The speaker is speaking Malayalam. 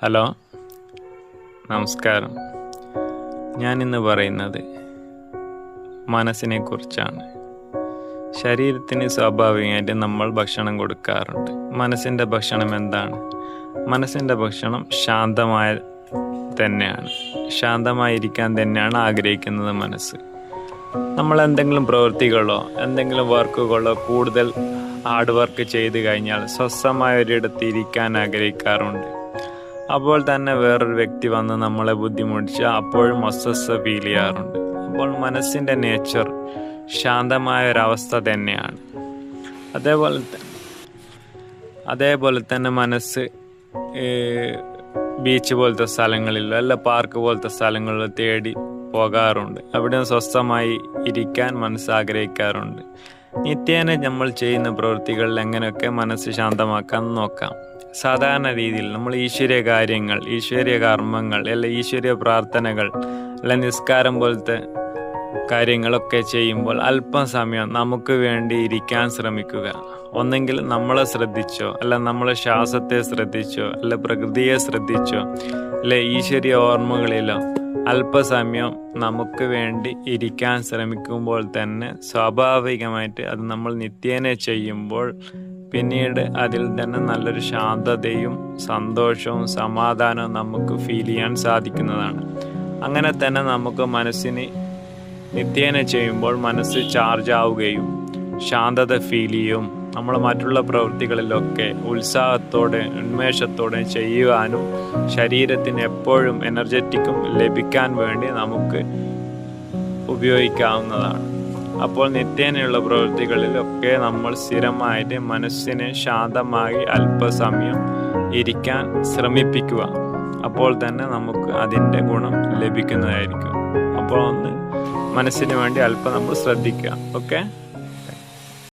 ഹലോ, നമസ്കാരം. ഞാനിന്ന് പറയുന്നത് മനസ്സിനെ കുറിച്ചാണ്. ശരീരത്തിന് സ്വാഭാവികമായിട്ട് നമ്മൾ ഭക്ഷണം കൊടുക്കാറുണ്ട്. മനസ്സിൻ്റെ ഭക്ഷണം എന്താണ്? മനസ്സിൻ്റെ ഭക്ഷണം ശാന്തമായ തന്നെയാണ്. ശാന്തമായിരിക്കാൻ തന്നെയാണ് ആഗ്രഹിക്കുന്നത് മനസ്സ്. നമ്മൾ എന്തെങ്കിലും പ്രവൃത്തികളോ എന്തെങ്കിലും വർക്കുകളോ കൂടുതൽ ഹാർഡ് വർക്ക് ചെയ്ത് കഴിഞ്ഞാൽ സ്വസ്ഥമായ ഒരിടത്ത് ഇരിക്കാൻ ആഗ്രഹിക്കാറുണ്ട്. അപ്പോൾ തന്നെ വേറൊരു വ്യക്തി വന്ന് നമ്മളെ ബുദ്ധിമുട്ടിച്ച് അപ്പോഴും അസ്വസ്ഥത ഫീൽ ചെയ്യാറുണ്ട്. അപ്പോൾ മനസ്സിൻ്റെ നേച്ചർ ശാന്തമായ ഒരവസ്ഥ തന്നെയാണ്. അതേപോലെ തന്നെ മനസ്സ് ബീച്ച് പോലത്തെ സ്ഥലങ്ങളിലോ അല്ല പാർക്ക് പോലത്തെ സ്ഥലങ്ങളിലോ തേടി പോകാറുണ്ട്. അവിടെ സ്വസ്ഥമായി ഇരിക്കാൻ മനസ്സ് ആഗ്രഹിക്കാറുണ്ട്. നിത്യേന നമ്മൾ ചെയ്യുന്ന പ്രവൃത്തികളിൽ എങ്ങനെയൊക്കെ മനസ്സ് ശാന്തമാക്കാൻ നോക്കാം. സാധാരണ രീതിയിൽ നമ്മൾ ഈശ്വരീയ കാര്യങ്ങൾ, ഈശ്വരീയ കർമ്മങ്ങൾ, അല്ല ഈശ്വരീയ പ്രാർത്ഥനകൾ, അല്ല നിസ്കാരം പോലത്തെ കാര്യങ്ങളൊക്കെ ചെയ്യുമ്പോൾ അല്പം സമയം നമുക്ക് വേണ്ടി ഇരിക്കാൻ ശ്രമിക്കുക. ഒന്നെങ്കിൽ നമ്മളെ ശ്രദ്ധിച്ചോ, അല്ല നമ്മളെ ശ്വാസത്തെ ശ്രദ്ധിച്ചോ, അല്ല പ്രകൃതിയെ ശ്രദ്ധിച്ചോ, അല്ല ഈശ്വരീയ ഓർമ്മകളിലോ അല്പസമയം നമുക്ക് വേണ്ടി ഇരിക്കാൻ ശ്രമിക്കുമ്പോൾ തന്നെ സ്വാഭാവികമായിട്ട് അത് നമ്മൾ നിത്യേന ചെയ്യുമ്പോൾ പിന്നീട് അതിൽ തന്നെ നല്ലൊരു ശാന്തതയും സന്തോഷവും സമാധാനവും നമുക്ക് ഫീൽ ചെയ്യാൻ സാധിക്കുന്നതാണ്. അങ്ങനെ തന്നെ നമുക്ക് മനസ്സിന് നിത്യേന ചെയ്യുമ്പോൾ മനസ്സ് ചാർജ് ആവുകയും ശാന്തത ഫീൽ ചെയ്യും. നമ്മൾ മറ്റുള്ള പ്രവൃത്തികളിലൊക്കെ ഉത്സാഹത്തോടെ ഉന്മേഷത്തോടെ ചെയ്യുവാനും ശരീരത്തിന് എപ്പോഴും എനർജറ്റിക്കും ലഭിക്കാൻ വേണ്ടി നമുക്ക് ഉപയോഗിക്കാവുന്നതാണ്. അപ്പോൾ നിത്യേനയുള്ള പ്രവൃത്തികളിലൊക്കെ നമ്മൾ സ്ഥിരമായിട്ട് മനസ്സിനെ ശാന്തമായി അല്പസമയം ഇരിക്കാൻ ശ്രമിപ്പിക്കുക. അപ്പോൾ തന്നെ നമുക്ക് അതിൻ്റെ ഗുണം ലഭിക്കുന്നതായിരിക്കും. അപ്പോൾ ഒന്ന് മനസ്സിന് വേണ്ടി അല്പം നമ്മൾ ശ്രദ്ധിക്കുക. ഓക്കെ.